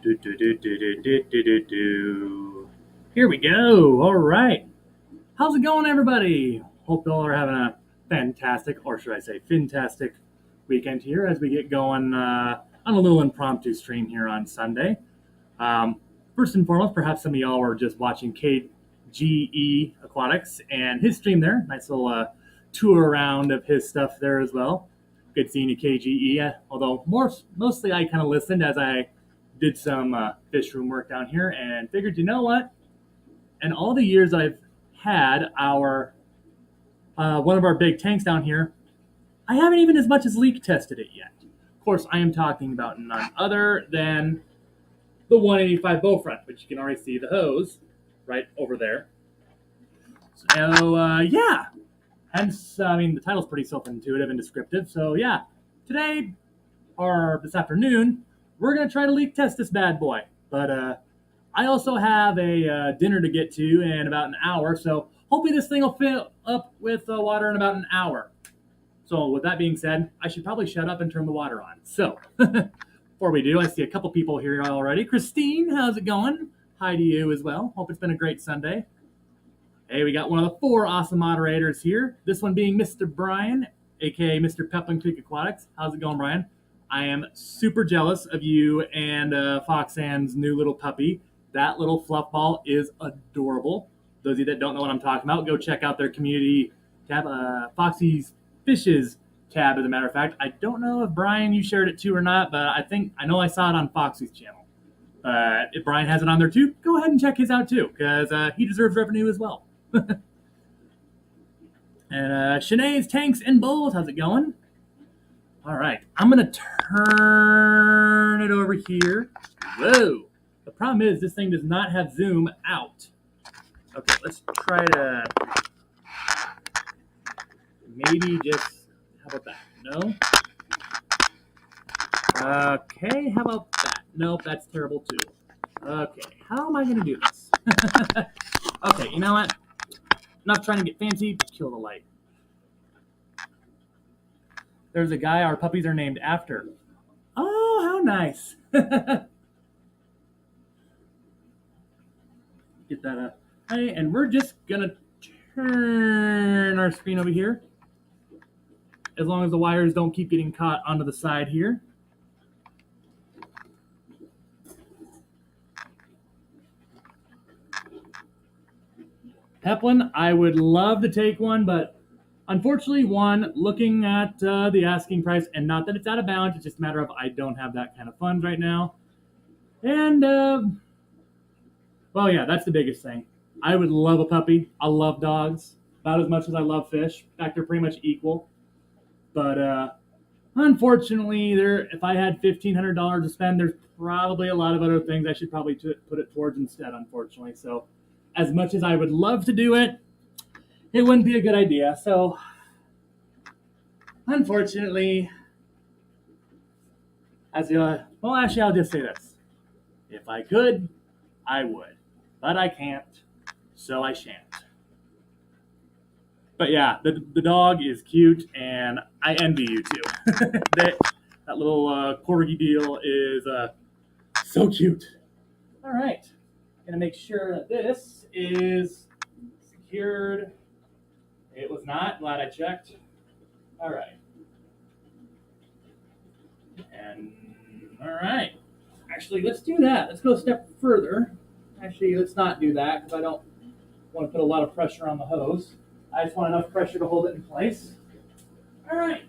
Do, do, do, do, do, do, do, do, do. Here we go. All right. How's it going, everybody? Hope you all are having a fantastic, or should I say, fantastic weekend here as we get going on a little impromptu stream here on Sunday. Um, First and foremost, perhaps some of y'all were just watching KGE Aquatics and his stream there. Nice little tour around of his stuff there as well. Good seeing you, KGE. Although mostly I kind of listened as I did some fish room work down here and figured, you know what? In all the years I've had our one of our big tanks down here, I haven't even as much as leak tested it yet. Of course, I am talking about none other than the 185 Bowfront, which you can already see the hose right over there. So yeah, hence I mean the title's pretty self-intuitive and descriptive. So yeah, today or this afternoon we're gonna try to leak test this bad boy. But I also have a dinner to get to in about an hour, so hopefully this thing will fill up with water in about an hour. So with that being said, I should probably shut up and turn the water on. So before we do, I see a couple people here already. Christine, how's it going? Hi to you as well. Hope it's been a great Sunday. Hey, we got one of the four awesome moderators here. This one being Mr. Brian, aka Mr. Peplin Creek Aquatics. How's it going, Brian? I am super jealous of you and Foxanne's new little puppy. That little fluff ball is adorable. Those of you that don't know what I'm talking about, go check out their community tab, Foxy's Fishes tab, as a matter of fact. I don't know if Brian, you shared it too or not, but I know I saw it on Foxy's channel. If Brian has it on there too, go ahead and check his out too, because he deserves revenue as well. And Shanae's Tanks and Bowls, how's it going? All right, I'm gonna turn it over here. Whoa! The problem is this thing does not have zoom out. Okay, let's try to maybe just, how about that? No? Okay, how about that? Nope, that's terrible too. Okay, how am I gonna do this? Okay, you know what? Not trying to get fancy, kill the light. There's a guy our puppies are named after. Oh, how nice. Get that up. Hey, and we're just gonna turn our screen over here. As long as the wires don't keep getting caught onto the side here. Peplin, I would love to take one, but unfortunately, one, looking at the asking price, and not that it's out of bounds, it's just a matter of I don't have that kind of funds right now. And, well, yeah, that's the biggest thing. I would love a puppy. I love dogs about as much as I love fish. In fact, they're pretty much equal. But unfortunately, if I had $1,500 to spend, there's probably a lot of other things I should probably put it towards instead, unfortunately. So as much as I would love to do it, it wouldn't be a good idea. So unfortunately, well, actually, I'll just say this. If I could, I would. But I can't, so I shan't. But yeah, the dog is cute, and I envy you too. that little corgi deal is so cute. All right, gonna make sure that this is secured. It was not. Glad I checked. All right, and all right. Actually, let's do that. Let's go a step further. Actually, let's not do that because I don't want to put a lot of pressure on the hose. I just want enough pressure to hold it in place. All right,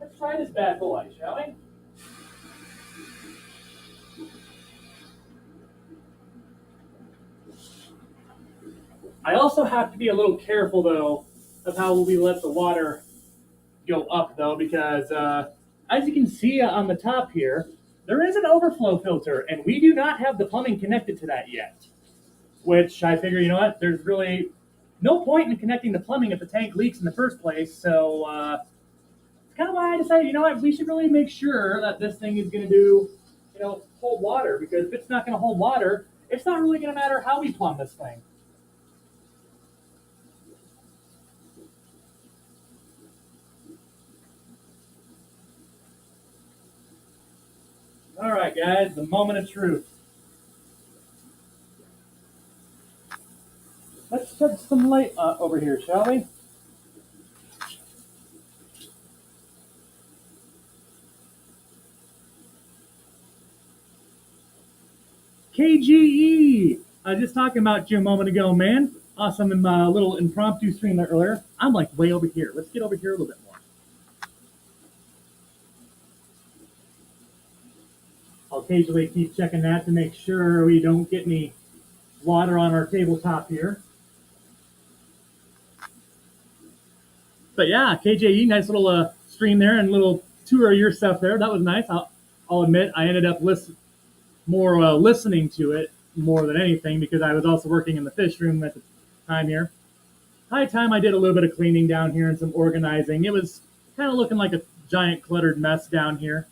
let's try this bad boy, shall we? I also have to be a little careful, though, of how we let the water go up, though, because as you can see on the top here, there is an overflow filter, and we do not have the plumbing connected to that yet. Which I figure, you know what, there's really no point in connecting the plumbing if the tank leaks in the first place. So it's kind of why I decided, you know what, we should really make sure that this thing is going to do, hold water. Because if it's not going to hold water, it's not really going to matter how we plumb this thing. All right. right, guys, the moment of truth. Let's shed some light over here, shall we? KGE! I was just talking about you a moment ago, man. Awesome in my little impromptu stream there earlier. I'm like way over here. Let's get over here a little bit more. I'll occasionally keep checking that to make sure we don't get any water on our tabletop here. But yeah, KJE, nice little stream there and little tour of your stuff there. That was nice. I'll admit I ended up listening to it more than anything because I was also working in the fish room at the time here. High time I did a little bit of cleaning down here and some organizing. It was kind of looking like a giant cluttered mess down here,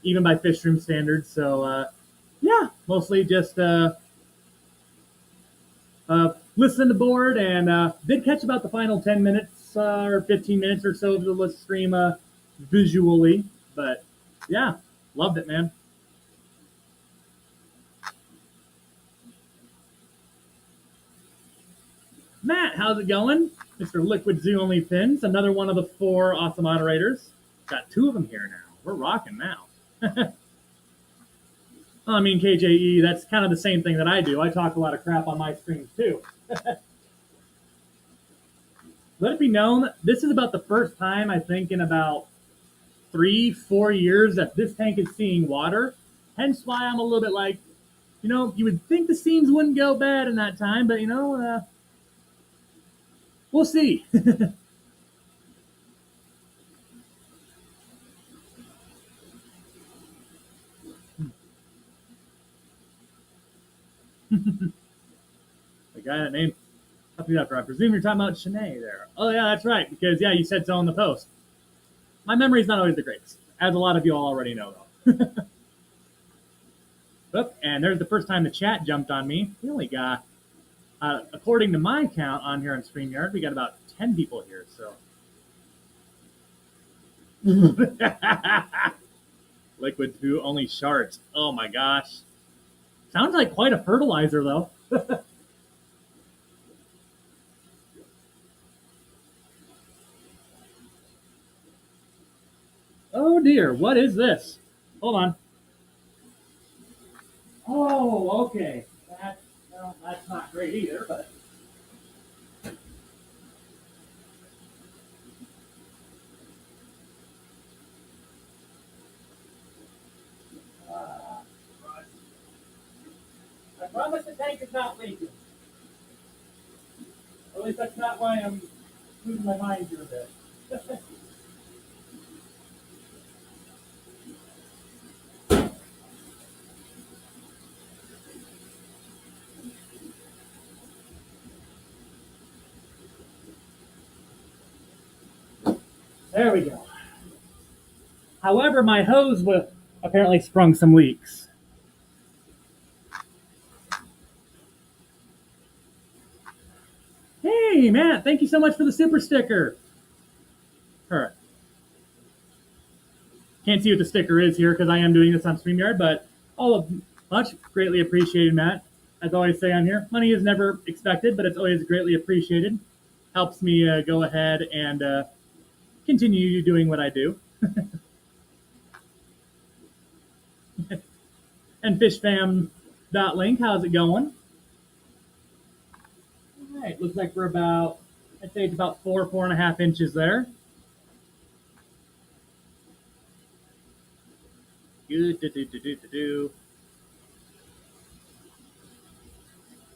even by fish room standards. So yeah, mostly just listened to board and did catch about the final 10 minutes or 15 minutes or so of the stream visually. But yeah, loved it, man. Matt, how's it going? Mr. Liquid Zoo Only Fins, another one of the 4 awesome moderators. Got 2 of them here now. We're rocking now. I mean, KJE, that's kind of the same thing that I do. I talk a lot of crap on my streams too. Let it be known, this is about the first time, I think, in about 3-4 years that this tank is seeing water. Hence why I'm a little bit like, you would think the scenes wouldn't go bad in that time, but we'll see. The guy that named after, I presume you're talking about Shanae there. Oh yeah, that's right. Because yeah, you said so in the post. My memory's not always the greatest, as a lot of you all already know though. Oop, and there's the first time the chat jumped on me. We only got, according to my count on here on StreamYard, we got about 10 people here. So. Liquid poo, only sharks. Oh my gosh. Sounds like quite a fertilizer though. Oh dear, what is this? Hold on. Oh, okay. That's not great either, but. I promise the tank is not leaking. Or at least that's not why I'm losing my mind here a bit. There we go. However, my hose apparently sprung some leaks. Hey, Matt, thank you so much for the super sticker. Her. Can't see what the sticker is here because I am doing this on StreamYard, but all of much greatly appreciated, Matt. As I always say on here, money is never expected, but it's always greatly appreciated. Helps me go ahead and continue doing what I do. And fishfam.link, how's it going? All right, looks like we're about, I'd say it's about 4.5 inches there.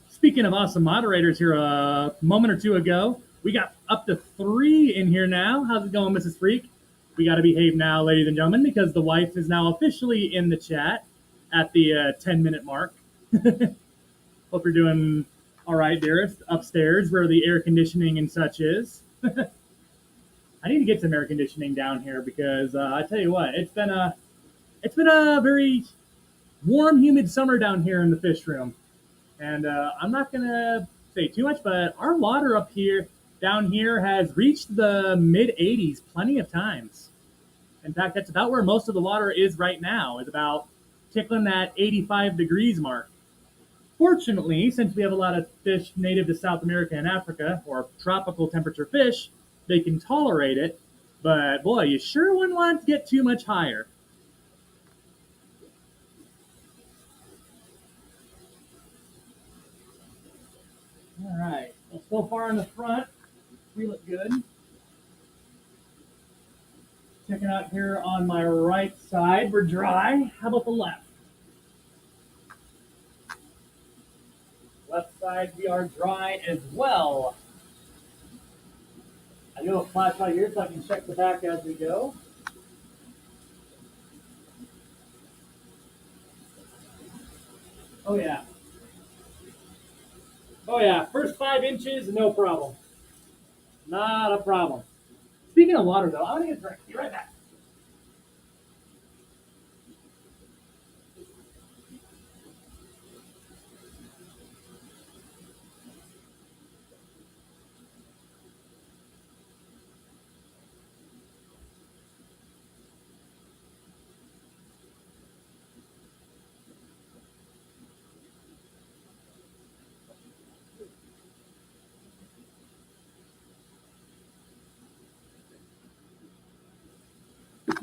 Speaking of awesome moderators here, a moment or two ago, we got up to 3 in here now. How's it going, Mrs. Freak? We got to behave now, ladies and gentlemen, because the wife is now officially in the chat at the 10-minute mark. Hope you're doing all right, dearest, upstairs where the air conditioning and such is. I need to get some air conditioning down here because I tell you what, it's been a very warm, humid summer down here in the fish room. And I'm not going to say too much, but our water up here, down here, has reached the mid 80s plenty of times. In fact, that's about where most of the water is right now. It's about tickling that 85 degrees mark. Fortunately, since we have a lot of fish native to South America and Africa, or tropical temperature fish, they can tolerate it. But boy, you sure wouldn't want it to get too much higher. All right. Well, so far in the front, we look good. Checking out here on my right side, we're dry. How about the left? Left side, we are dry as well. I do have a flashlight here so I can check the back as we go. Oh yeah. Oh yeah. First 5 inches, no problem. Not a problem. Speaking of water though, I'm gonna get a drink. Be right back.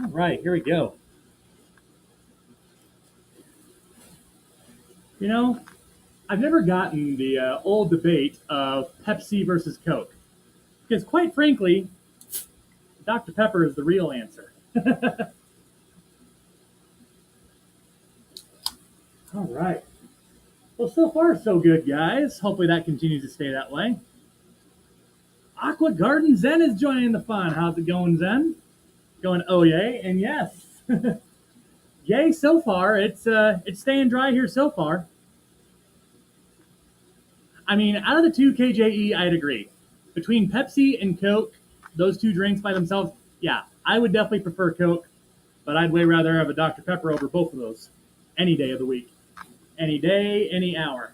All right, here we go. You know, I've never gotten the old debate of Pepsi versus Coke because, quite frankly, Dr. Pepper is the real answer. All right. Well, so far so good, guys. Hopefully that continues to stay that way. Aqua Garden Zen is joining the fun. How's it going, Zen? Going oh yay, and yes, yay so far. It's staying dry here so far. I mean, out of the two KJE, I'd agree. Between Pepsi and Coke, those two drinks by themselves, yeah, I would definitely prefer Coke, but I'd way rather have a Dr. Pepper over both of those any day of the week, any day, any hour.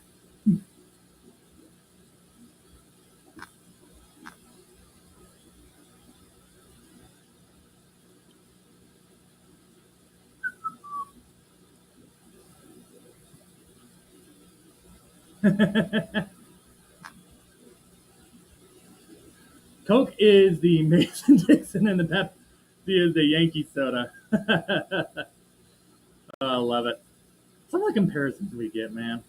Coke is the Mason Dixon and the Pepsi is the Yankee soda. Oh, I love it. Some of the comparisons we get, man.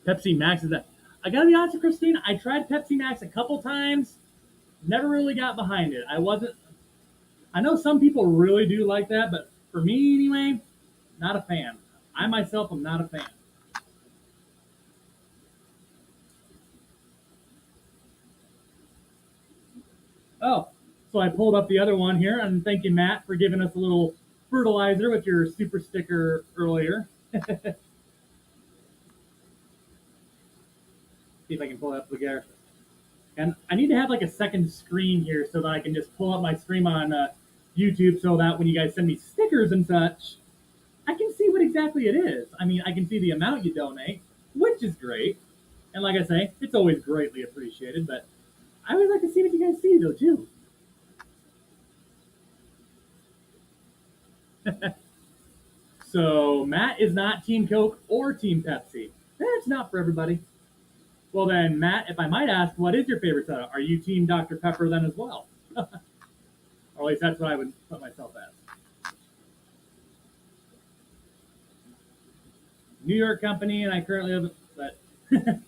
Pepsi Max is that. I gotta be honest with Christine. I tried Pepsi Max a couple times. Never really got behind it. I wasn't. I know some people really do like that, but for me anyway, not a fan. I myself am not a fan. Oh, so I pulled up the other one here. And thank you, Matt, for giving us a little fertilizer with your super sticker earlier. See if I can pull it up together. And I need to have like a second screen here so that I can just pull up my stream on YouTube so that when you guys send me stickers and such, I can see what exactly it is. I mean, I can see the amount you donate, which is great. And like I say, it's always greatly appreciated, but I always like to see what you guys see though too. So Matt is not Team Coke or Team Pepsi. That's not for everybody. Well then, Matt, if I might ask, what is your favorite soda? Are you Team Dr. Pepper then as well? Or at least that's what I would put myself as. New York company, and I currently live. But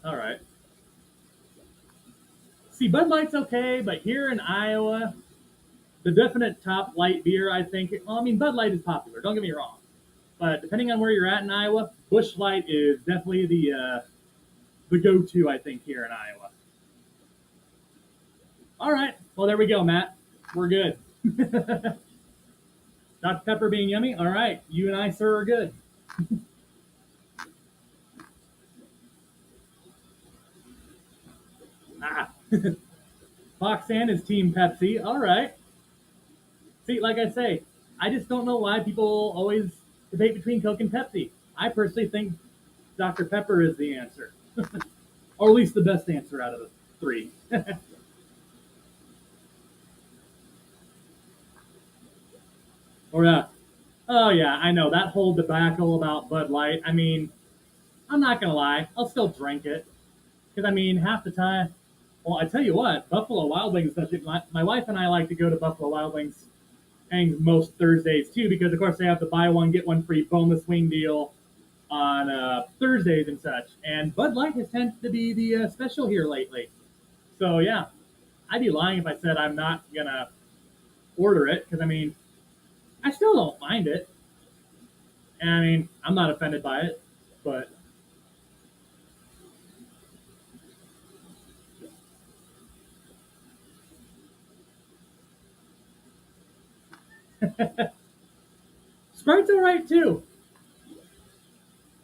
all right. See, Bud Light's okay, but here in Iowa, the definite top light beer, I think. Well, I mean, Bud Light is popular. Don't get me wrong, but depending on where you're at in Iowa, Busch Light is definitely the go-to, I think, here in Iowa. All right. Well, there we go, Matt. We're good. Dr. Pepper being yummy. All right. You and I, sir, are good. Ah. Foxan is Team Pepsi. All right. See, like I say, I just don't know why people always debate between Coke and Pepsi. I personally think Dr. Pepper is the answer, or at least the best answer out of the three. Or Oh yeah, I know that whole debacle about Bud Light. I mean, I'm not gonna lie, I'll still drink it because I mean, half the time. Well, I tell you what, Buffalo Wild Wings. Especially my wife and I like to go to Buffalo Wild Wings and most Thursdays too, because of course they have the buy one get one free boneless wing deal on Thursdays and such. And Bud Light has tended to be the special here lately. So yeah, I'd be lying if I said I'm not gonna order it because I mean, I still don't mind it. And I mean, I'm not offended by it, but Sprite's all right too.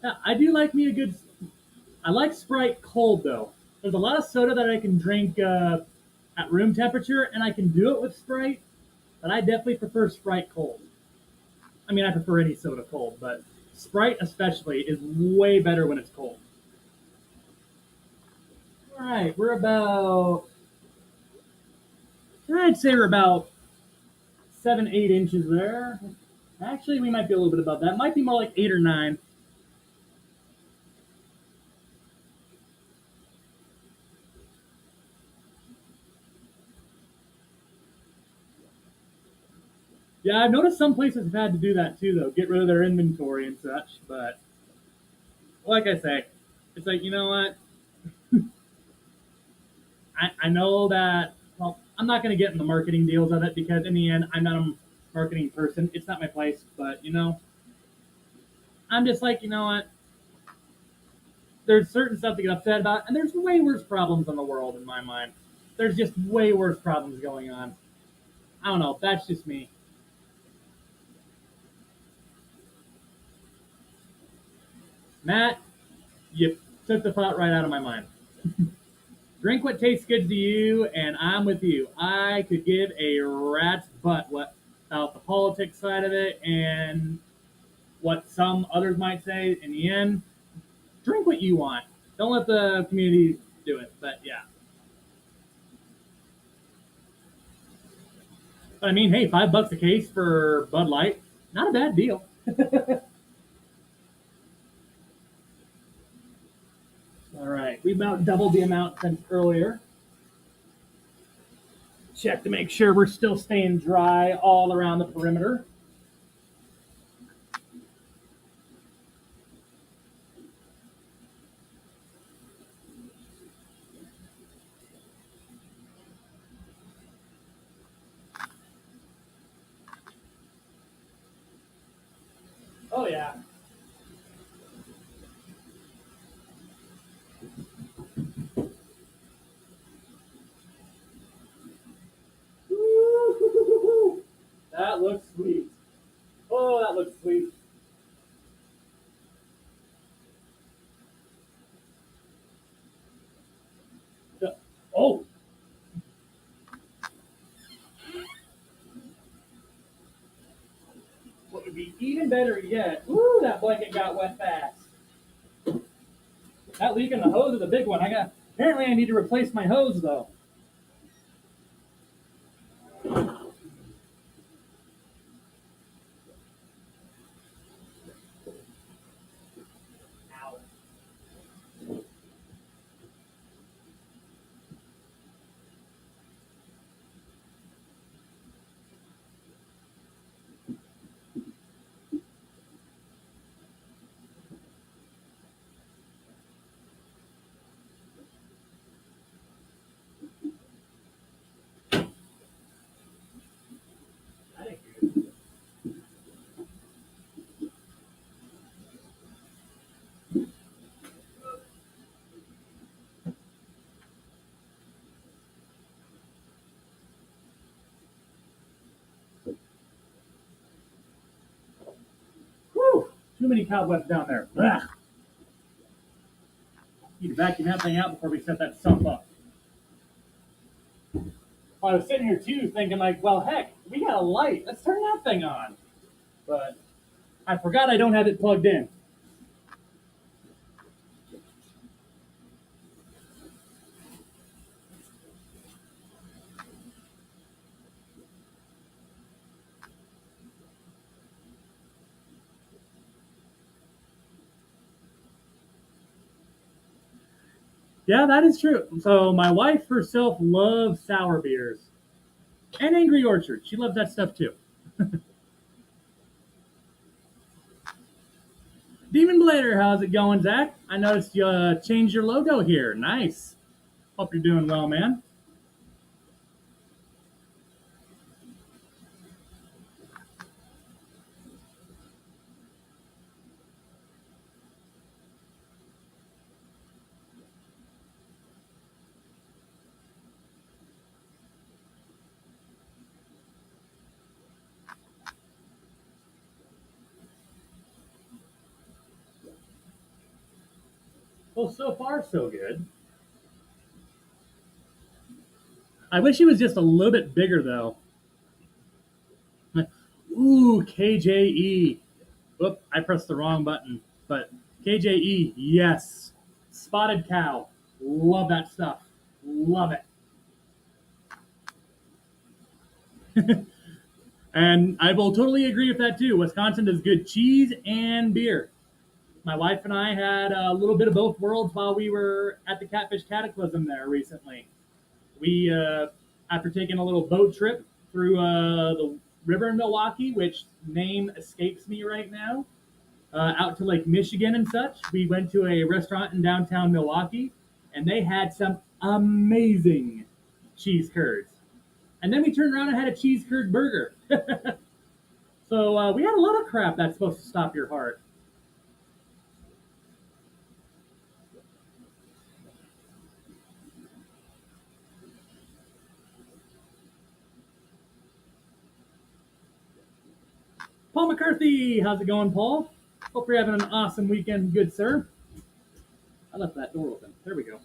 Yeah, I do like me a good. I like Sprite cold though. There's a lot of soda that I can drink at room temperature, and I can do it with Sprite, but I definitely prefer Sprite cold. I mean, I prefer any soda cold, but Sprite especially is way better when it's cold. All right, I'd say we're about 7, 8 inches there. Actually, we might be a little bit above that. Might be more like 8 or 9. Yeah, I've noticed some places have had to do that too, though, get rid of their inventory and such. But like I say, it's like, you know what? I know that, well, I'm not going to get in the marketing deals of it because in the end, I'm not a marketing person. It's not my place. But, I'm just like, you know what? There's certain stuff to get upset about, and there's way worse problems in the world in my mind. There's just way worse problems going on. I don't know. That's just me. Matt, you took the thought right out of my mind. Drink what tastes good to you, and I'm with you. I could give a rat's butt what about the politics side of it and what some others might say. In the end, drink what you want. Don't let the community do it. But yeah, but I mean, hey, $5 a case for Bud Light, not a bad deal. All right, we about doubled the amount since earlier. Check to make sure we're still staying dry all around the perimeter. Oh yeah. Woo-hoo-hoo-hoo. That looks sweet. Oh, that looks sweet. Oh, what would be even better yet? Ooh, that blanket got wet fast. That leak in the hose is a big one. Apparently I need to replace my hose though. Ow. That ain't good. Whew, too many cobwebs down there. Ugh. Need to vacuum that thing out before we set that sump up. Well, I was sitting here too thinking like, well, heck, we got a light. Let's turn that thing on. But I forgot I don't have it plugged in. Yeah, that is true. So my wife herself loves sour beers and Angry Orchard. She loves that stuff too. Demon Blader, how's it going, Zach? I noticed you changed your logo here. Nice. Hope you're doing well, man. Well, so far so good. I wish he was just a little bit bigger though. Ooh, KJE. Whoop, I pressed the wrong button. But KJE, yes. Spotted cow. Love that stuff. Love it. And I will totally agree with that too. Wisconsin does good cheese and beer. My wife and I had a little bit of both worlds while we were at the Catfish Cataclysm there recently. We, after taking a little boat trip through the river in Milwaukee, which name escapes me right now, out to Lake Michigan and such, we went to a restaurant in downtown Milwaukee, and they had some amazing cheese curds. And then we turned around and had a cheese curd burger. So we had a lot of crap that's supposed to stop your heart. Paul McCarthy, how's it going, Paul? Hope you're having an awesome weekend, good sir. I left that door open. There we go.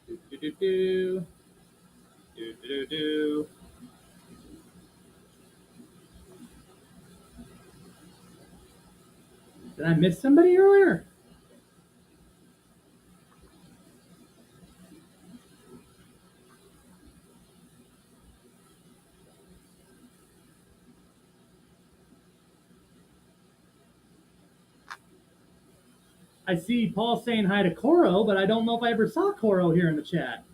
Do, do, do, do. Do, do, do, do. Did I miss somebody earlier? I see Paul saying hi to Coro, but I don't know if I ever saw Coro here in the chat.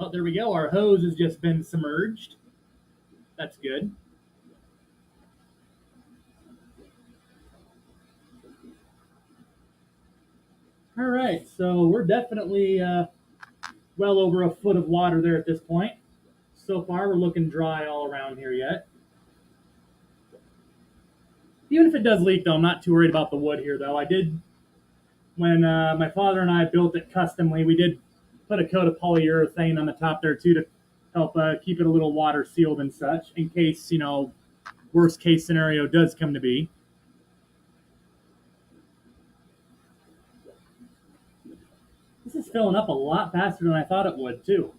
Oh, there we go. Our hose has just been submerged. That's good. All right, so we're definitely well over a foot of water there at this point. So far, we're looking dry all around here yet. Even if it does leak, though, I'm not too worried about the wood here, though. I did, when my father and I built it customly, we did put a coat of polyurethane on the top there, too, to help keep it a little water sealed and such, in case, worst case scenario does come to be. This is filling up a lot faster than I thought it would, too.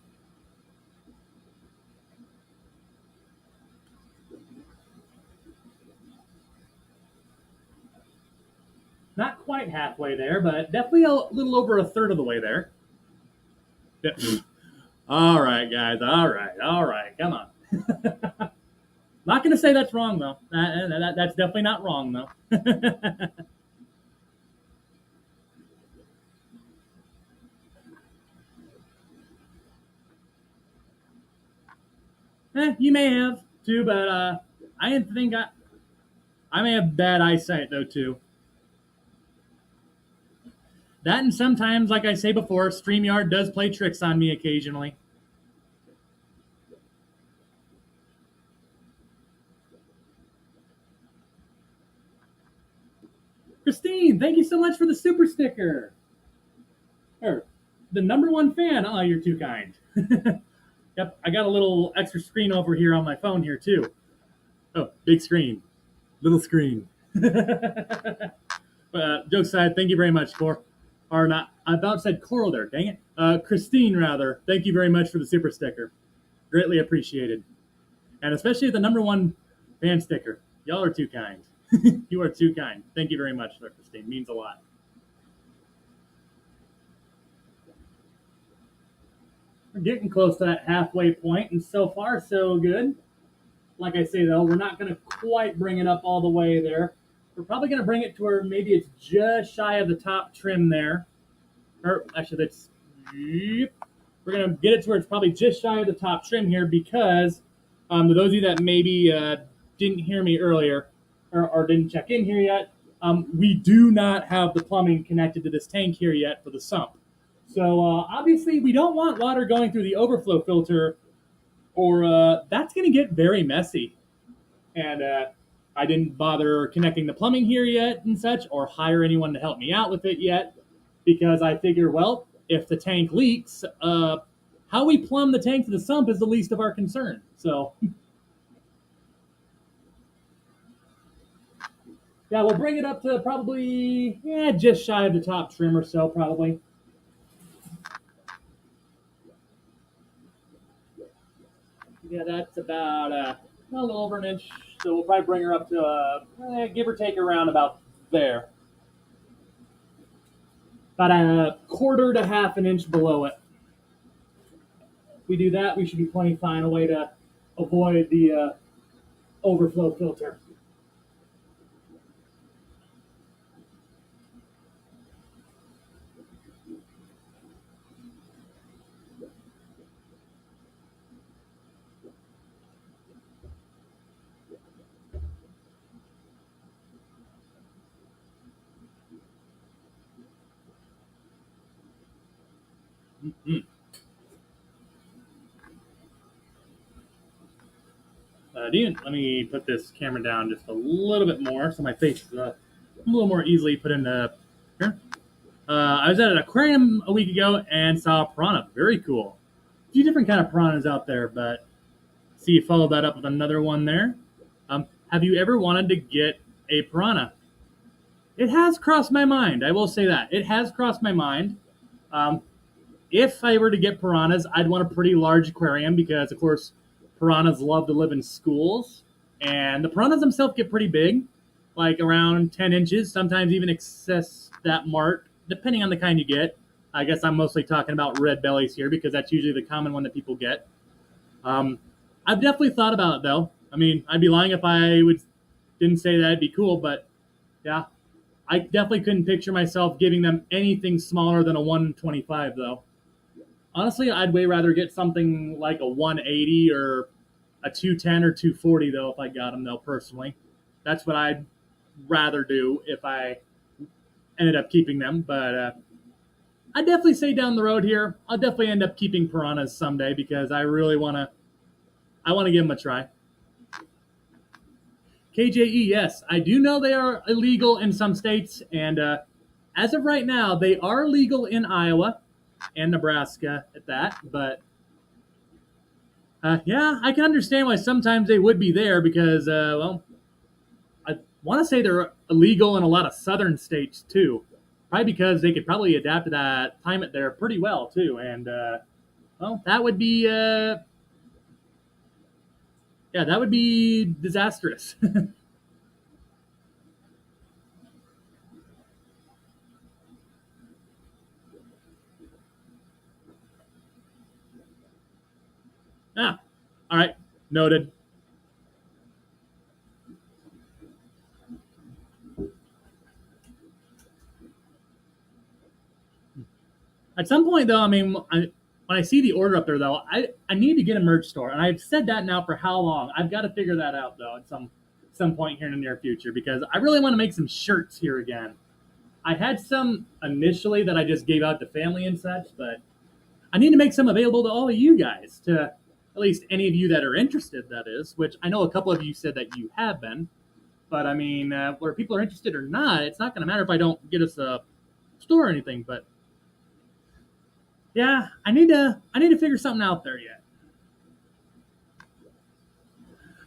Not quite halfway there, but definitely a little over a third of the way there. All right, guys. All right. All right. Come on. Not going to say that's wrong, though. That's definitely not wrong, though. You may have, too, but I didn't think I may have bad eyesight, though, too. That and sometimes, like I say before, StreamYard does play tricks on me occasionally. Christine, thank you so much for the super sticker. Or the number one fan. Oh, you're too kind. Yep, I got a little extra screen over here on my phone here too. Oh, big screen, little screen. Jokes aside, thank you very much, Cor. Or not, I about said Coral there. Dang it, Christine rather. Thank you very much for the super sticker. Greatly appreciated, and especially the number one fan sticker. Y'all are too kind. You are too kind. Thank you very much, sir, Christine. Means a lot. We're getting close to that halfway point, and so far, so good. Like I say though, we're not going to quite bring it up all the way there. We're probably going to bring it to where maybe it's just shy of the top trim there. Or actually, that's we're going to get it to where it's probably just shy of the top trim here because to those of you that maybe didn't hear me earlier or didn't check in here yet, we do not have the plumbing connected to this tank here yet for the sump. So obviously, we don't want water going through the overflow filter, or that's going to get very messy. And I didn't bother connecting the plumbing here yet and such, or hire anyone to help me out with it yet, because I figure, well, if the tank leaks, how we plumb the tank to the sump is the least of our concern. So, yeah, we'll bring it up to probably just shy of the top trim or so, probably. Yeah, that's about a little over an inch. So we'll probably bring her up to give or take around about there, about a quarter to half an inch below it. If we do that, we should be plenty fine a way to avoid the overflow filter. Mm-hmm. Let me put this camera down just a little bit more so my face is a little more easily put into here. I was at an aquarium a week ago and saw a piranha. Very cool. A few different kind of piranhas out there, but see you followed that up with another one there. Have you ever wanted to get a piranha? It has crossed my mind. I will say that it has crossed my mind. Um, if I were to get piranhas, I'd want a pretty large aquarium because, of course, piranhas love to live in schools, and the piranhas themselves get pretty big, like around 10 inches, sometimes even excess that mark, depending on the kind you get. I guess I'm mostly talking about red bellies here because that's usually the common one that people get. Um, I've definitely thought about it though. I mean, I'd be lying if I would didn't say that'd be cool, but yeah, I definitely couldn't picture myself giving them anything smaller than a 125 though. Honestly, I'd way rather get something like a 180 or a 210 or 240 though if I got them though personally. That's what I'd rather do if I ended up keeping them. But I'd definitely say down the road here, I'll definitely end up keeping piranhas someday because I really want to. I want to give them a try. KJE, yes, I do know they are illegal in some states, and as of right now, they are legal in Iowa and Nebraska at that. But yeah, I can understand why sometimes they would be there because, well, I want to say they're illegal in a lot of southern states too. Probably because they could probably adapt to that climate there pretty well too. And well, that would be yeah, that would be disastrous. Ah, all right, noted. At some point, though, I mean, when I see the order up there, though, I need to get a merch store, and I've said that now for how long? I've got to figure that out though at some point here in the near future because I really want to make some shirts here again. I had some initially that I just gave out to family and such, but I need to make some available to all of you guys, to at least any of you that are interested. That is, which I know a couple of you said that you have been, but I mean, whether people are interested or not, it's not going to matter if I don't get us a store or anything. But yeah, I need to figure something out there yet.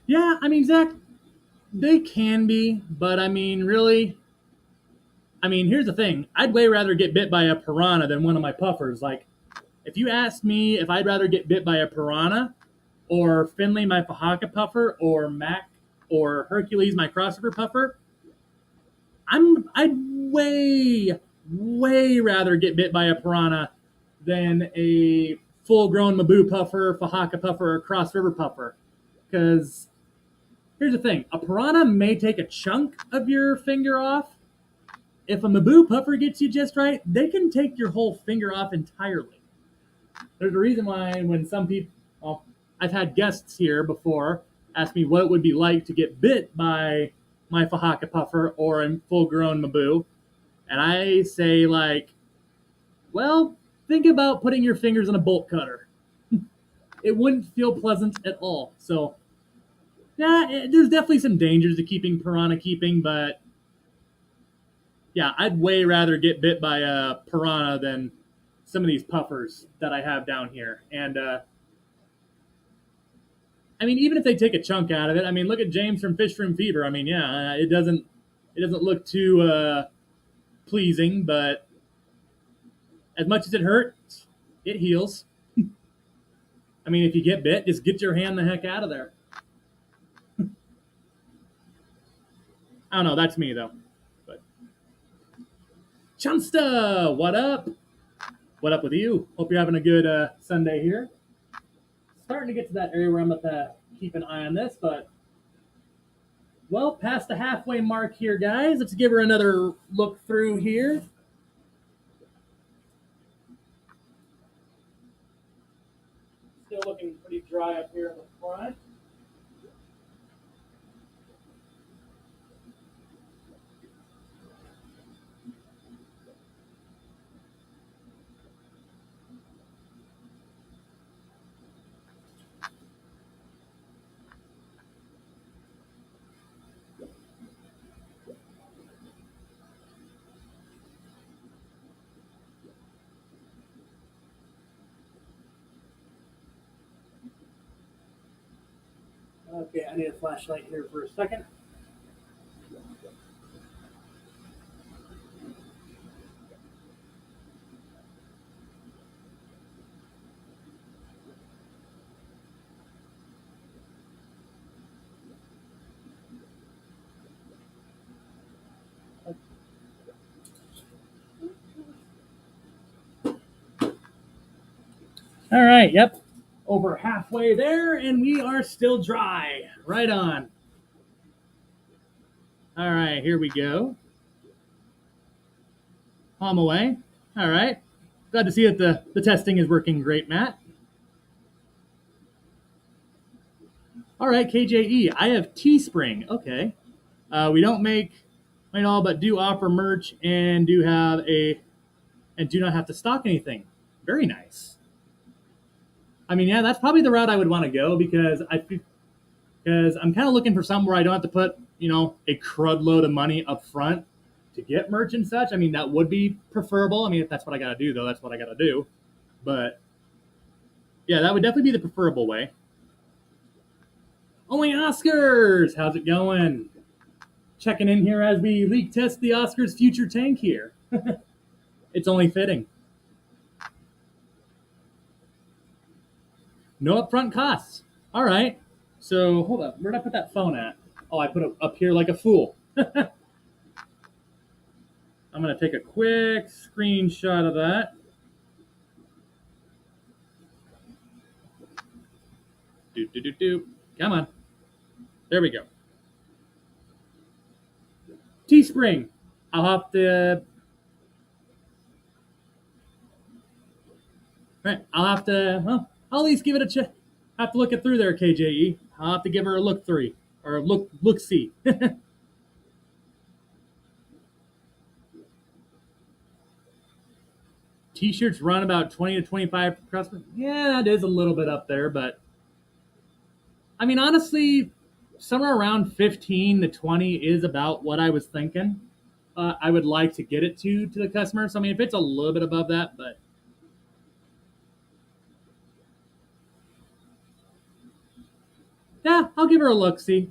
Yeah, I mean, Zach, they can be, but I mean, really, I mean, here's the thing: I'd way rather get bit by a piranha than one of my puffers. Like, if you asked me if I'd rather get bit by a piranha or Finley, my Fahaka puffer, or Mac or Hercules, my crossover puffer, I'd way rather get bit by a piranha than a full grown Mabu puffer, Fahaka puffer, or Cross River puffer. Because Here's the thing: a piranha may take a chunk of your finger off. If a Mabu puffer gets you just right, they can take your whole finger off entirely. There's a reason why when some people, well, I've had guests here before ask me what it would be like to get bit by my Fahaka puffer or a full-grown Mabu, and I say like, well, think about putting your fingers in a bolt cutter. It wouldn't feel pleasant at all. So, yeah, there's definitely some dangers to keeping piranha keeping, but yeah, I'd way rather get bit by a piranha than some of these puffers that I have down here. And I mean, even if they take a chunk out of it, I mean, look at James from Fish Room Fever. I mean, yeah, it doesn't look too pleasing, but as much as it hurts, it heals. I mean, if you get bit, just get your hand the heck out of there. I don't know. That's me though. But Chunsta, what up? What up with you? Hope you're having a good Sunday here. Starting to get to that area where I'm going to keep an eye on this, but well, past the halfway mark here, guys. Let's give her another look through here. Still looking pretty dry up here in the front. Okay, I need a flashlight here for a second. All right, yep. Over halfway there, and we are still dry. Right on. All right, here we go. Palm away. All right. Glad to see that the testing is working great, Matt. All right, KJE. I have Teespring. Okay. We don't make all, but do offer merch and do not have to stock anything. Very nice. I mean, yeah, that's probably the route I would want to go because I'm kind of looking for somewhere I don't have to put a crud load of money up front to get merch and such. I mean, that would be preferable. I mean, if that's what I got to do, though, that's what I got to do. But yeah, that would definitely be the preferable way. Only Oscars. How's it going? Checking in here as we leak test the Oscars future tank here. It's only fitting. No upfront costs. All right. So hold up. Where'd I put that phone at? Oh, I put it up here like a fool. I'm going to take a quick screenshot of that. Do. Come on. There we go. Teespring. I'll have to. Right. I'll have to. Well, I'll at least give it a check. I have to look it through there, KJE. I'll have to give her a look through or look see. T-shirts run about 20 to 25 customers. Yeah, that is a little bit up there, but I mean, honestly, somewhere around 15 to 20 is about what I was thinking. I would like to get it to the customer. So I mean, if it's a little bit above that, but yeah, I'll give her a look. See.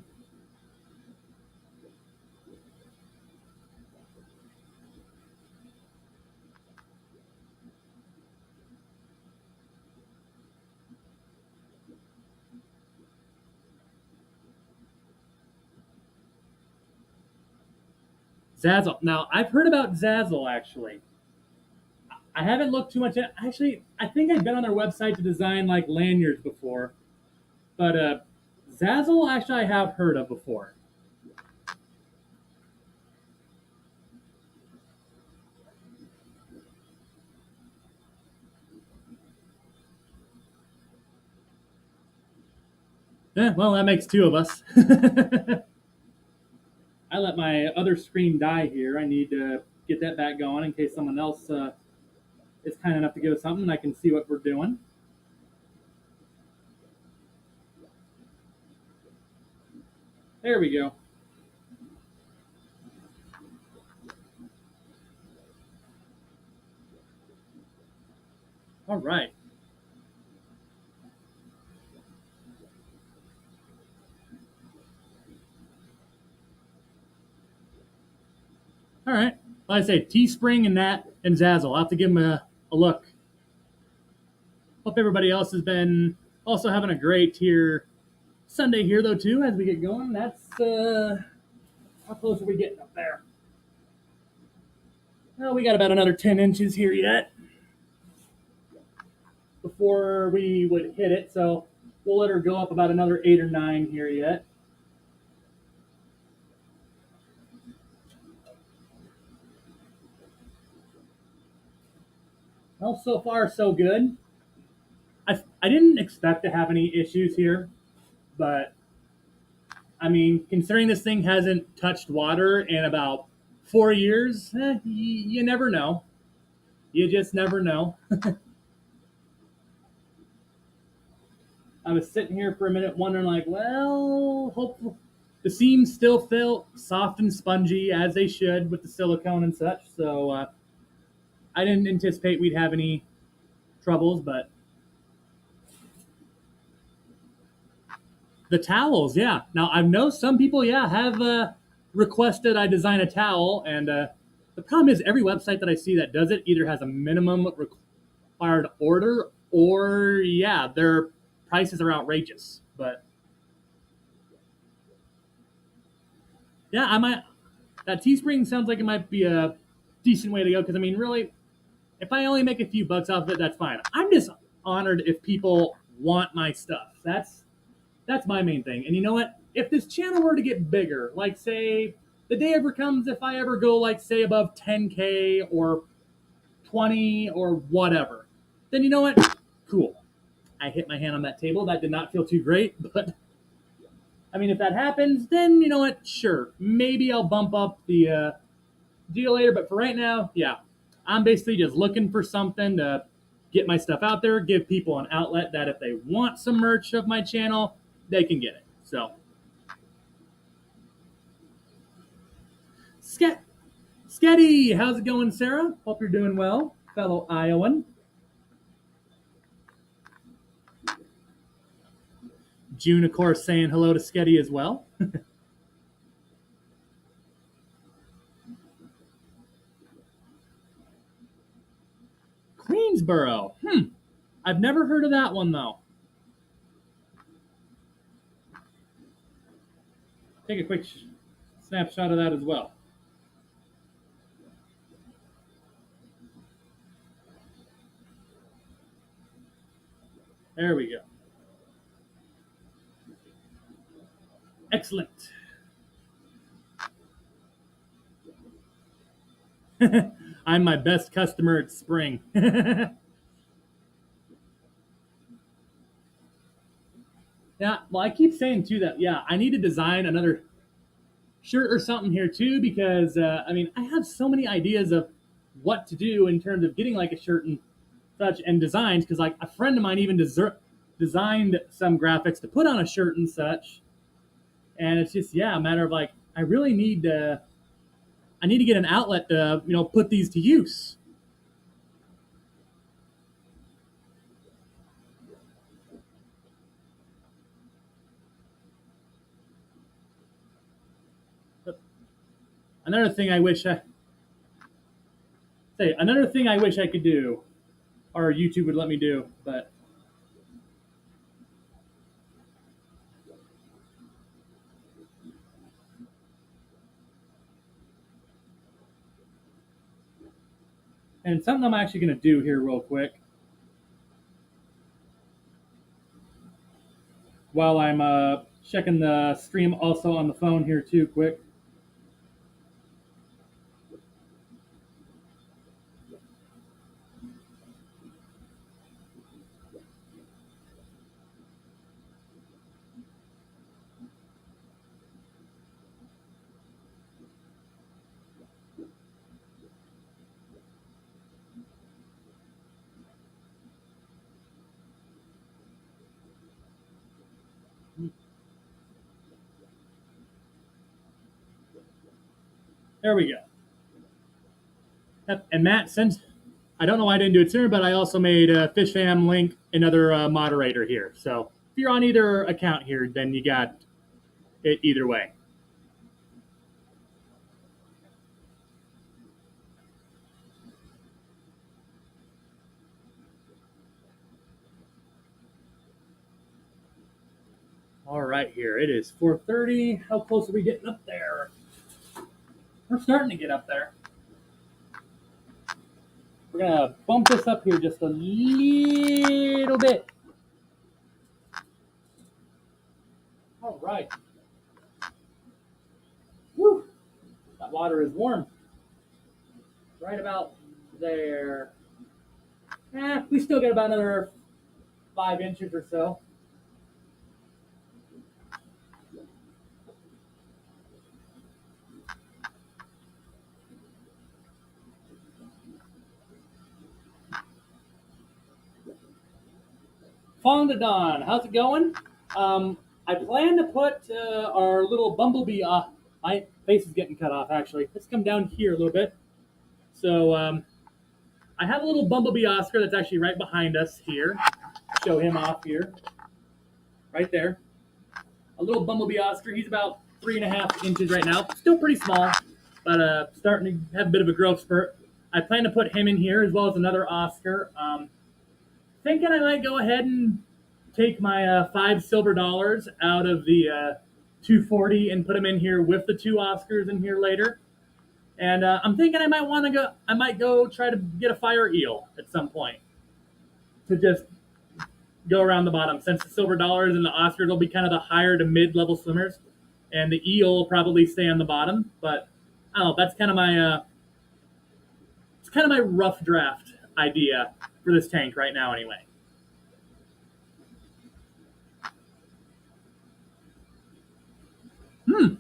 Zazzle. Now, I've heard about Zazzle actually. I haven't looked too much at. Actually, I think I've been on their website to design like lanyards before, but Zazzle, actually, I have heard of before. Well, that makes two of us. I let my other screen die here. I need to get that back going in case someone else is kind enough to give us something and I can see what we're doing. There we go. All right. All right. Like I say, Teespring and that and Zazzle. I'll have to give them a look. Hope everybody else has been also having a great here Sunday here though too as we get going. That's how close are we getting up there? Well, we got about another 10 inches here yet before we would hit it. So we'll let her go up about another 8 or 9 here yet. Well, so far so good. I didn't expect to have any issues here, but I mean, considering this thing hasn't touched water in about 4 years, you never know. You just never know. I was sitting here for a minute wondering, like, well, hopefully the seams still felt soft and spongy as they should with the silicone and such. So I didn't anticipate we'd have any troubles, but the towels, yeah. Now I know some people, yeah, have requested I design a towel, and the problem is every website that I see that does it either has a minimum required order, or yeah, their prices are outrageous. But yeah, I might. That Teespring sounds like it might be a decent way to go because I mean, really, if I only make a few bucks off of it, that's fine. I'm just honored if people want my stuff. That's my main thing. And you know what? If this channel were to get bigger, like say the day ever comes, if I ever go like say above 10K or 20 or whatever, then you know what? Cool. I hit my hand on that table. That did not feel too great, but I mean, if that happens, then you know what? Sure, maybe I'll bump up the deal later. But for right now, yeah, I'm basically just looking for something to get my stuff out there, give people an outlet that if they want some merch of my channel, they can get it. So, Sketty, how's it going, Sarah? Hope you're doing well, fellow Iowan. June, of course, saying hello to Sketty as well. Queensboro. I've never heard of that one though. Take a quick snapshot of that as well. There we go. Excellent. I'm my best customer at spring. Yeah, well, I keep saying too that yeah, I need to design another shirt or something here too because I mean I have so many ideas of what to do in terms of getting like a shirt and such and designs because like a friend of mine even designed some graphics to put on a shirt and such, and it's just yeah a matter of like I really need to get an outlet to put these to use. But another thing I wish I say another thing I wish I could do or YouTube would let me do, but and something I'm actually going to do here real quick while I'm Checking the stream also on the phone here too, quick. There we go. Yep. And Matt, since I don't know why I didn't do it sooner, but I also made Fish Fam Link another moderator here. So if you're on either account here, then you got it either way. All right, here it is 4:30. How close are we getting up there? We're starting to get up there. We're gonna bump this up here just a little bit. All right. Woo! That water is warm. Right about there. We still got about another 5 inches or so. Fonda Dawn, how's it going? I plan to put our little bumblebee. My face is getting cut off. Actually, let's come down here a little bit. So I have a little bumblebee Oscar that's actually right behind us here. Show him off here, right there. A little bumblebee Oscar. He's about 3.5 inches right now. Still pretty small, but starting to have a bit of a growth spurt. I plan to put him in here as well as another Oscar. Thinking I might go ahead and take my $5 silver out of the 240 and put them in here with the two Oscars in here later. And I'm thinking I might want to go. I might go try to get a fire eel at some point to just go around the bottom. Since the $silver and the Oscars will be kind of the higher to mid-level swimmers, and the eel will probably stay on the bottom. But I don't know. That's kind of my it's kind of my rough draft idea for this tank right now, anyway.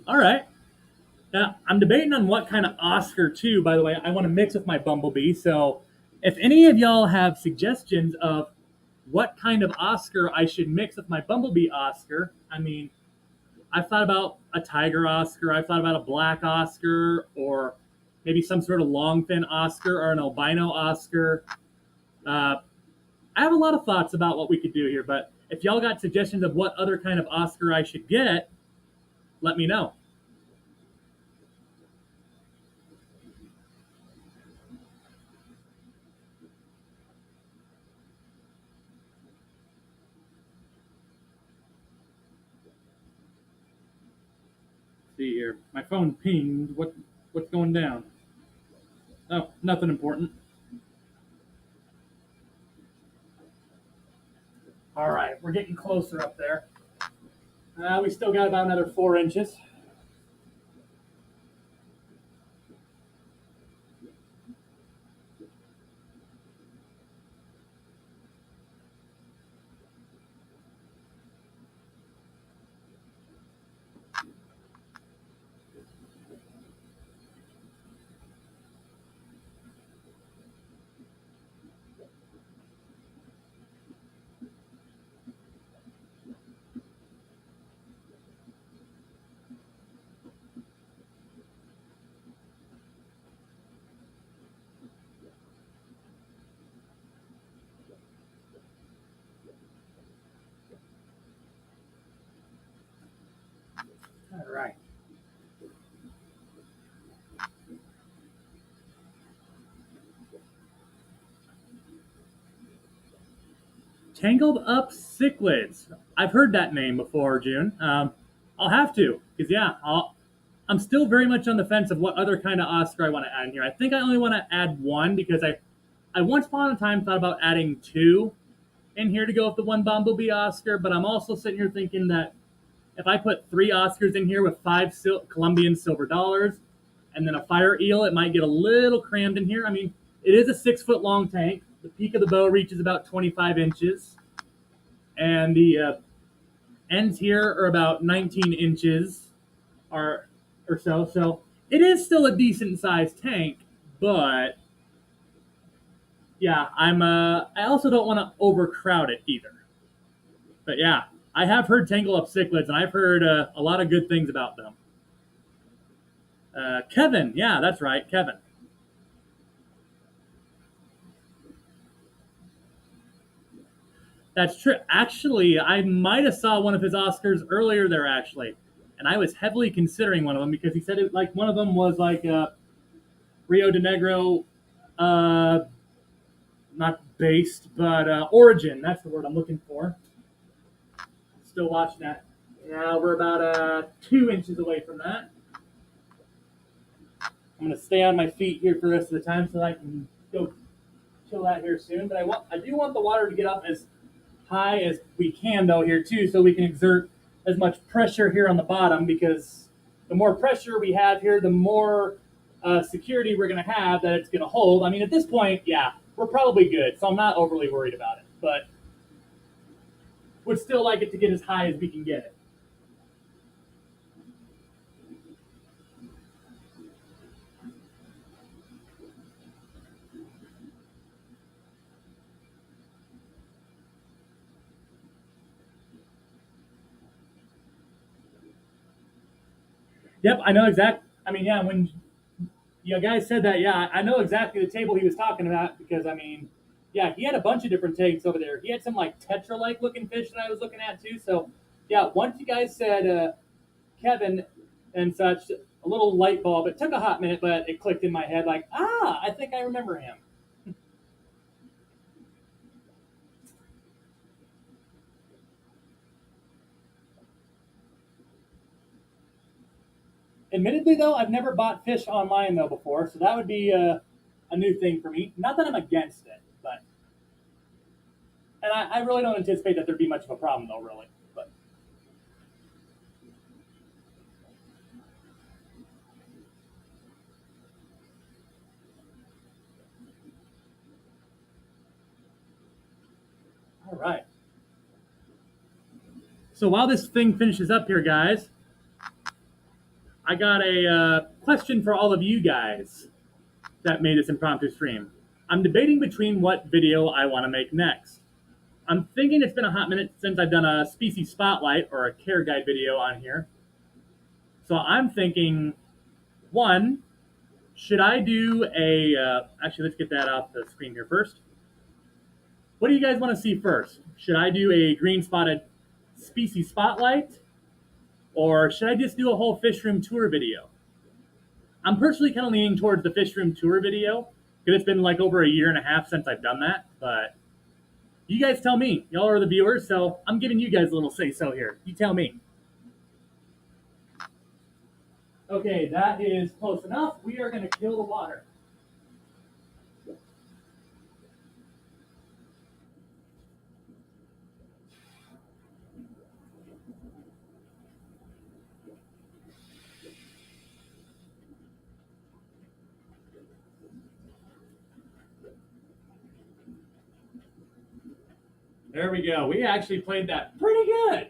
All right. Now, I'm debating on what kind of Oscar, too, by the way, I want to mix with my Bumblebee. So if any of y'all have suggestions of what kind of Oscar I should mix with my Bumblebee Oscar, I mean, I've thought about a tiger Oscar, I've thought about a black Oscar, or maybe some sort of longfin Oscar or an albino Oscar. Uh, I have a lot of thoughts about what we could do here, but if y'all got suggestions of what other kind of Oscar I should get, let me know. See here. My phone pinged. What's going down? Oh, nothing important. All right, we're getting closer up there. We still got about another 4 inches. All right. Tangled Up Cichlids. I've heard that name before, June. I'll have to, because yeah, I'm still very much on the fence of what other kind of Oscar I want to add in here. I think I only want to add one because I once upon a time thought about adding two in here to go with the one Bumblebee Oscar, but I'm also sitting here thinking that if I put 3 Oscars in here with 5 Colombian silver dollars and then a fire eel, it might get a little crammed in here. I mean, it is a 6-foot long tank. The peak of the bow reaches about 25 inches, and the ends here are about 19 inches or so. So it is still a decent sized tank, but yeah, I also don't want to overcrowd it either. But yeah, I have heard Tangle Up cichlids, and I've heard a lot of good things about them. Kevin, yeah, that's right, Kevin. That's true. Actually, I might have saw one of his Oscars earlier there actually, and I was heavily considering one of them because he said it like one of them was like Rio de Negro, uh, not based, but origin. That's the word I'm looking for. Still watching that. Yeah, we're about 2 inches away from that. I'm gonna stay on my feet here for the rest of the time so that I can go chill out here soon. But I do want the water to get up as high as we can though here too, so we can exert as much pressure here on the bottom, because the more pressure we have here, the more security we're going to have that it's going to hold. I mean, at this point, yeah, we're probably good, so I'm not overly worried about it, but would still like it to get as high as we can get it. Yep, I know exactly. I mean, yeah, when you guys said that, yeah, I know exactly the table he was talking about, because I mean, yeah, he had a bunch of different tanks over there. He had some like tetra-like looking fish that I was looking at too. So yeah, once you guys said Kevin and such, a little light bulb. It took a hot minute, but it clicked in my head like, I think I remember him. Admittedly, though, I've never bought fish online though before, so that would be a new thing for me. Not that I'm against it, but and I really don't anticipate that there'd be much of a problem though, really. But all right. So while this thing finishes up here, guys, I got a question for all of you guys that made this impromptu stream. I'm debating between what video I want to make next. I'm thinking it's been a hot minute since I've done a species spotlight or a care guide video on here. So I'm thinking, one, should I do a, actually, let's get that off the screen here first. What do you guys want to see first? Should I do a green spotted species spotlight, or should I just do a whole fish room tour video? I'm personally kind of leaning towards the fish room tour video because it's been like over a year and a half since I've done that, but you guys tell me. Y'all are the viewers, so I'm giving you guys a little say so here. You tell me. Okay, that is close enough. We are going to kill the water. There we go. We actually played that pretty good.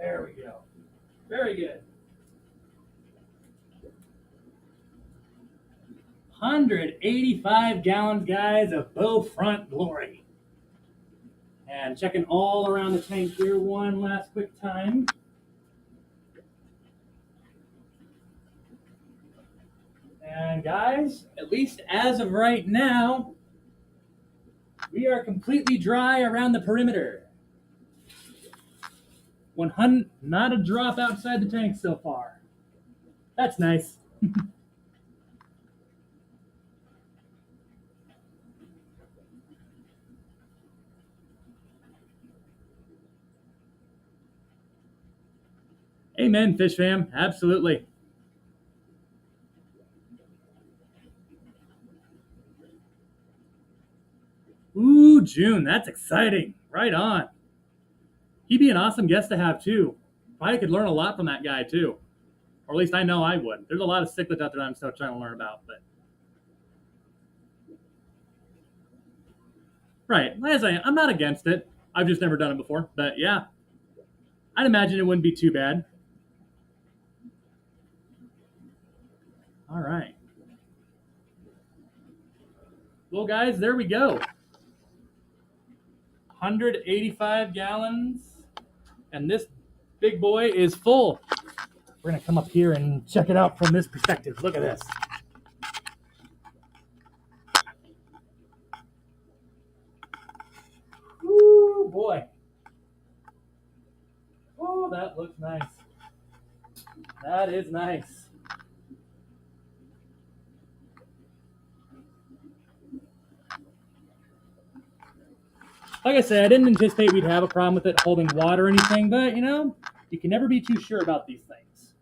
There we go. Very good. 185 gallons, guys, of bow front glory. And checking all around the tank here one last quick time. And guys, at least as of right now, We are completely dry around the perimeter. 100, not a drop outside the tank so far. That's nice. Amen, Fish Fam. Absolutely. Ooh, June. That's exciting. Right on. He'd be an awesome guest to have, too. Probably could learn a lot from that guy, too. Or at least I know I would. There's a lot of cichlids out there that I'm still trying to learn about. But right. Like I say, I'm not against it. I've just never done it before. But yeah, I'd imagine it wouldn't be too bad. All right. Well, guys, there we go. 185 gallons. And this big boy is full. We're going to come up here and check it out from this perspective. Look at this. Woo, boy. Oh, that looks nice. That is nice. Like I said, I didn't anticipate we'd have a problem with it holding water or anything, but, you know, you can never be too sure about these things.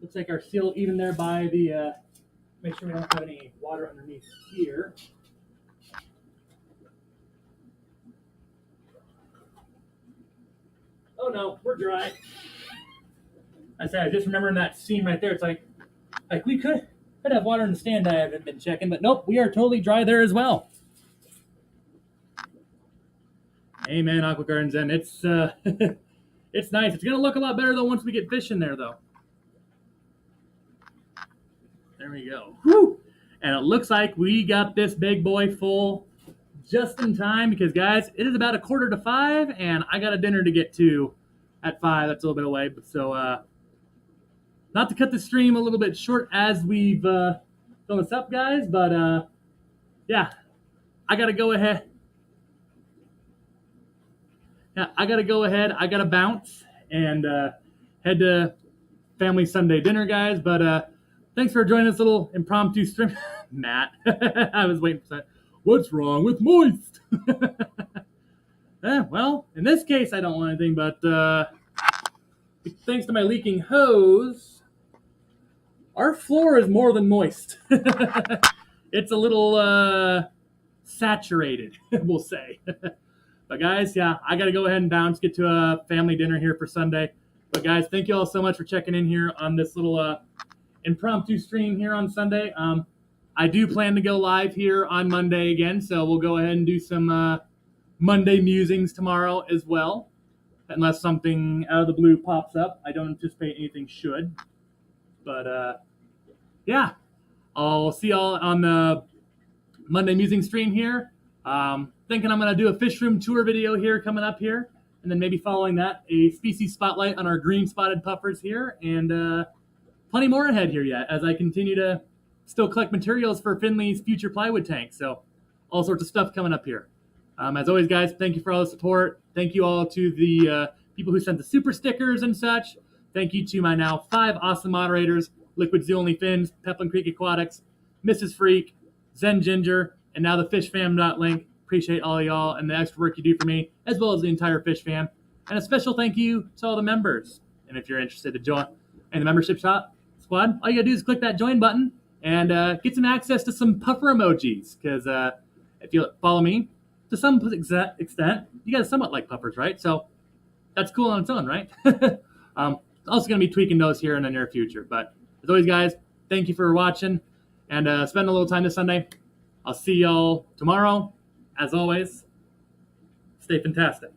Looks like our seal even there by the, make sure we don't have any water underneath here. Oh no, we're dry. I said, I just remembering that scene right there. It's like we could have water in the stand. I haven't been checking, but nope, we are totally dry there as well. Amen, Aqua Gardens, and it's it's nice. It's gonna look a lot better though once we get fish in there, though. There we go. Whew. And it looks like we got this big boy full just in time because, guys, it is about 4:45, and I got a dinner to get to at 5. That's a little bit away, so not to cut the stream a little bit short as we've filled this up, guys, but yeah, I got to go ahead. Yeah, I got to go ahead. I got to bounce and head to family Sunday dinner, guys. But thanks for joining this little impromptu stream. Matt, I was waiting for that. What's wrong with moist? Well, in this case, I don't want anything, but thanks to my leaking hose, our floor is more than moist. It's a little saturated, we'll say. But guys, yeah, I got to go ahead and bounce, get to a family dinner here for Sunday. But guys, thank you all so much for checking in here on this little impromptu stream here on Sunday. I do plan to go live here on Monday again, so we'll go ahead and do some Monday musings tomorrow as well. Unless something out of the blue pops up. I don't anticipate anything should. But yeah, I'll see y'all on the Monday musing stream here. Thinking I'm going to do a fish room tour video here coming up here. And then maybe following that, a species spotlight on our green spotted puffers here. And plenty more ahead here yet as I continue to still collect materials for Finley's future plywood tank. So all sorts of stuff coming up here. As always, guys, thank you for all the support. Thank you all to the people who sent the super stickers and such. Thank you to my now 5 awesome moderators, Liquid Zoo Only Fins, Peplin Creek Aquatics, Mrs. Freak, Zen Ginger, and now the FishFam.link. Appreciate all of y'all and the extra work you do for me, as well as the entire Fish Fam. And a special thank you to all the members. And if you're interested to join in the membership squad, all you gotta do is click that join button and get some access to some puffer emojis. Because if you follow me, to some extent, you guys somewhat like puffers, right? So that's cool on its own, right? Also going to be tweaking those here in the near future. But as always, guys, thank you for watching and spend a little time this Sunday. I'll see y'all tomorrow. As always, stay fantastic.